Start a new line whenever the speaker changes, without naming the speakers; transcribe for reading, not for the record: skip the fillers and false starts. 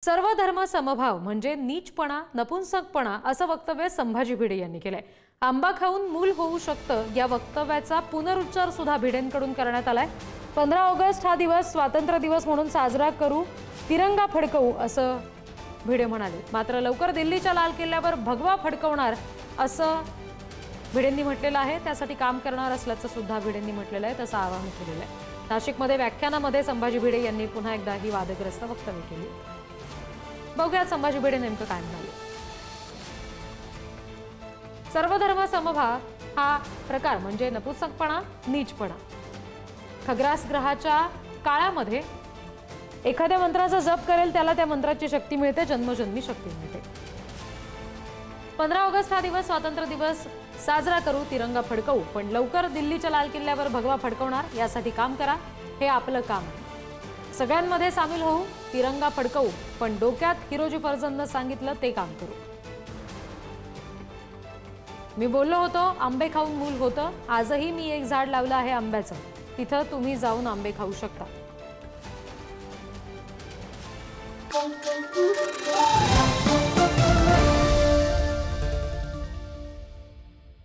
सर्व धर्म समभाव म्हणजे नीचपणा, नपुंसकपणा असं वक्तव्य संभाजी भिडे यांनी केलंय। आंबा खाऊन मूल होऊ शकतं या वक्तव्याचा पुनरुच्चार सुद्धा भिडेंकडून करण्यात आलाय। 15 ऑगस्ट हा दिवस स्वातंत्र्य दिवस म्हणून साजरा करू, तिरंगा फडकवू असं भिडे म्हणाले। मात्र लवकर दिल्लीच्या लाल किल्ल्यावर भगवा फडकवणार असं भिडेंनी म्हटलेलं आहे। त्यासाठी काम करणार असल्याचं सुद्धा भिडेंनी म्हटलेलं आहे, तसं आवाहन केलेलं आहे। नाशिकमध्ये व्याख्यानामध्ये संभाजी भिडे यांनी पुन्हा एकदा ही वादग्रस्त वक्तव्य केली। बघूया संभाजी भिडे नेमकं काय म्हणाले। सर्व धर्म समभाव हा प्रकार म्हणजे नपुंसकपणा, नीचपणा। खग्रास ग्रहाच्या काळामध्ये एखाद्या मंत्राचा जप करेल त्याला त्या मंत्राची शक्ती मिळते, जन्मजन्मी शक्ती मिळते। 15 ऑगस्ट हा दिवस स्वातंत्र्य दिवस साजरा करू, तिरंगा फडकवू, पण लवकर दिल्लीच्या लाल किल्ल्यावर भगवा फडकवणार यासाठी काम करा, हे आपलं काम आहे। सगळ्यांमध्ये सामील होऊ, तिरंगा फडकवू, पण डोक्यात हिरोजी फर्जंदनं सांगितलं ते काम करू। मी बोललो होतो आंबे खाऊन मूल होतं, आजही मी एक झाड लावलं आहे आंब्याचं, तिथं तुम्ही जाऊन आंबे खाऊ शकता।